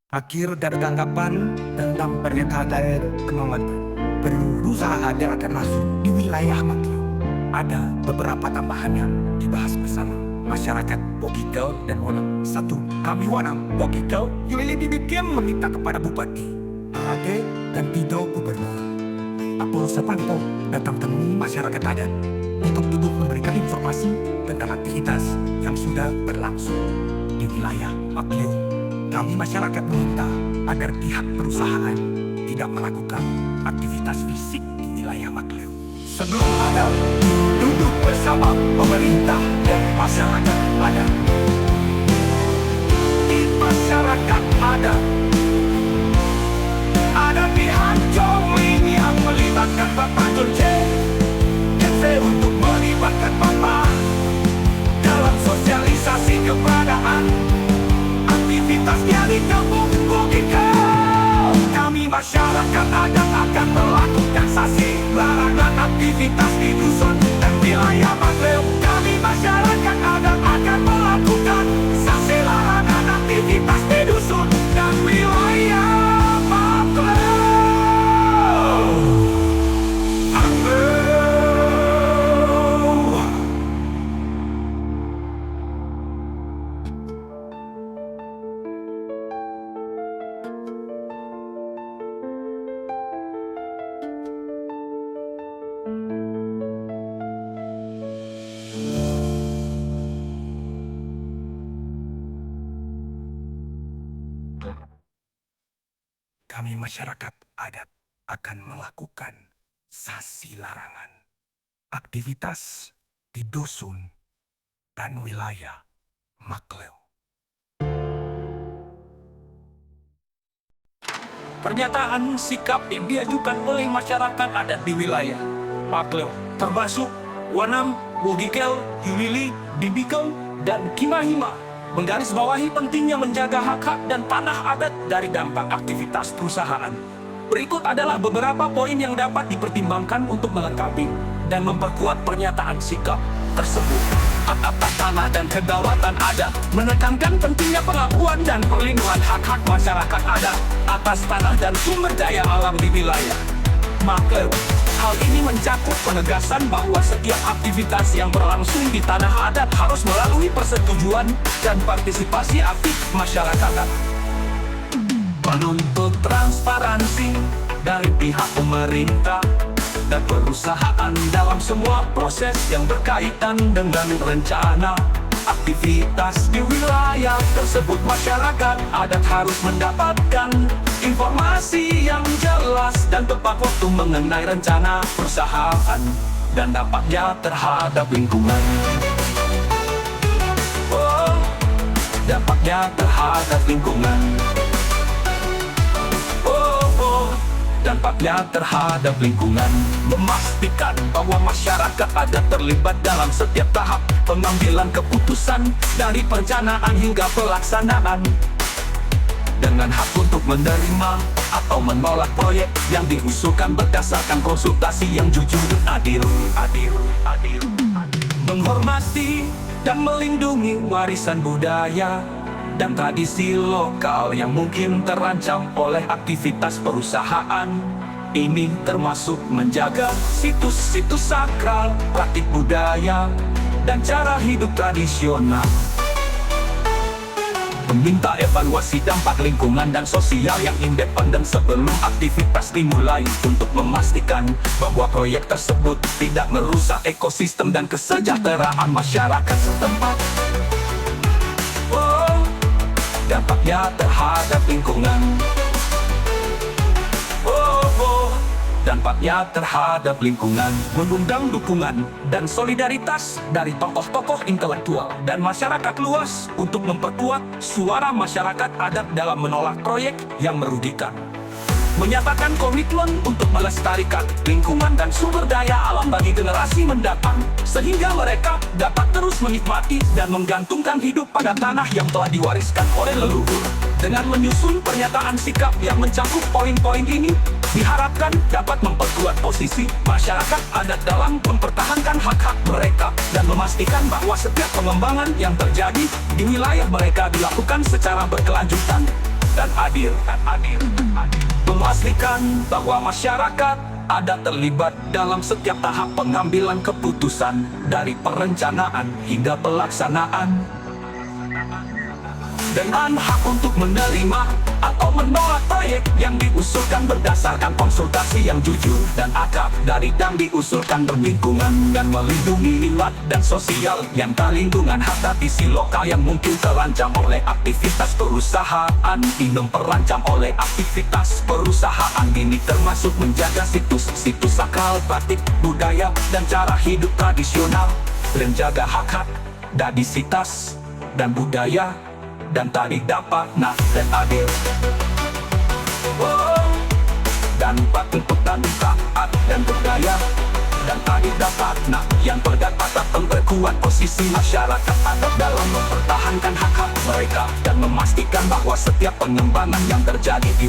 Akhir dari tanggapan tentang pernyataan kemauan berusaha agar akan masuk di wilayah Maklo. Ada beberapa tambahan yang dibahas bersama masyarakat Bogigel dan Wonam. 1. Kami Wonam Bogigel Yuli Bibikim meminta kepada Bupati, Ade dan Pido Gubernur Apol Sepanto datang temui masyarakat adat untuk duduk memberikan informasi tentang aktivitas yang sudah berlangsung di wilayah Maklo. Kami masyarakat meminta agar pihak perusahaan tidak melakukan aktivitas fisik di wilayah Maklo. Sebelum ada duduk bersama pemerintah dan masyarakat adat. Di masyarakat adat ada pihak Jomling yang melibatkan Bapak Jorge untuk melibatkan Bapak dalam sosialisasi keberadaan aktivitasnya di kampung Bogigel. Kami masyarakat adat akan melakukan sanksi larangan aktivitas di dusun dan wilayah Maklo. Kami masyarakat adat akan melakukan sanksi larangan aktivitas di dusun dan wilayah Maklo. Kami masyarakat adat akan melakukan sanksi larangan aktivitas di dusun dan wilayah Maklo. Pernyataan sikap yang diajukan oleh masyarakat adat di wilayah Maklo, termasuk Wonam, Bogigel, Yulili, Bibikel, dan Kimahima, menggarisbawahi pentingnya menjaga hak-hak dan tanah adat dari dampak aktivitas perusahaan. Berikut adalah beberapa poin yang dapat dipertimbangkan untuk melengkapi dan memperkuat pernyataan sikap tersebut. Hak atas tanah dan kedaulatan adat menekankan pentingnya pengakuan dan perlindungan hak-hak masyarakat adat atas tanah dan sumber daya alam di wilayah Maklo. Hal ini mencakup penegasan bahwa setiap aktivitas yang berlangsung di tanah adat harus melalui persetujuan dan partisipasi aktif masyarakat adat. Menuntut transparansi dari pihak pemerintah dan perusahaan dalam semua proses yang berkaitan dengan rencana aktivitas di wilayah tersebut. Masyarakat adat harus mendapatkan informasi yang jelas dan tepat waktu mengenai rencana perusahaan dan dampaknya terhadap lingkungan. Dampaknya terhadap lingkungan. Dampaknya terhadap lingkungan. Memastikan bahwa masyarakat adat terlibat dalam setiap tahap pengambilan keputusan dari perencanaan hingga pelaksanaan, dengan hak untuk menerima atau menolak proyek yang diusulkan berdasarkan konsultasi yang jujur, adil. Menghormati dan melindungi warisan budaya dan tradisi lokal yang mungkin terancam oleh aktivitas perusahaan. Ini termasuk menjaga situs-situs sakral, praktik budaya, dan cara hidup tradisional. Meminta evaluasi dampak lingkungan dan sosial yang independen sebelum aktivitas dimulai untuk memastikan bahwa proyek tersebut tidak merusak ekosistem dan kesejahteraan masyarakat setempat. Dampaknya terhadap lingkungan. Dampaknya terhadap lingkungan. Mengundang dukungan dan solidaritas dari tokoh-tokoh intelektual dan masyarakat luas untuk memperkuat suara masyarakat adat dalam menolak proyek yang merugikan. Menyatakan komitmen untuk melestarikan lingkungan dan sumber daya alam bagi generasi mendatang, sehingga mereka dapat terus menikmati dan menggantungkan hidup pada tanah yang telah diwariskan oleh leluhur. Dengan menyusun pernyataan sikap yang mencakup poin-poin ini, diharapkan dapat memperkuat posisi masyarakat adat dalam mempertahankan hak-hak mereka dan memastikan bahwa setiap pengembangan yang terjadi di wilayah mereka dilakukan secara berkelanjutan dan adil. Memastikan bahwa masyarakat ada terlibat dalam setiap tahap pengambilan keputusan, dari perencanaan hingga pelaksanaan, dengan hak untuk menerima atau menolak proyek yang diusulkan berdasarkan konsultasi yang jujur dan akab dan diusulkan berlingkungan dan melindungi lingkungan dan sosial yang lingkungan harta isi lokal yang mungkin terancam oleh aktivitas perusahaan ini terancam oleh aktivitas perusahaan ini, termasuk menjaga situs-situs sakral, batik, budaya, dan cara hidup tradisional, menjaga hak-hak diversitas dan budaya dan tadi dapat dan adil. Dan patuh dan taat dan berdaya dan tadi dapat yang berdasarkan memperkuat posisi masyarakat adat dalam mempertahankan hak-hak mereka dan memastikan bahwa setiap pengembangan yang terjadi di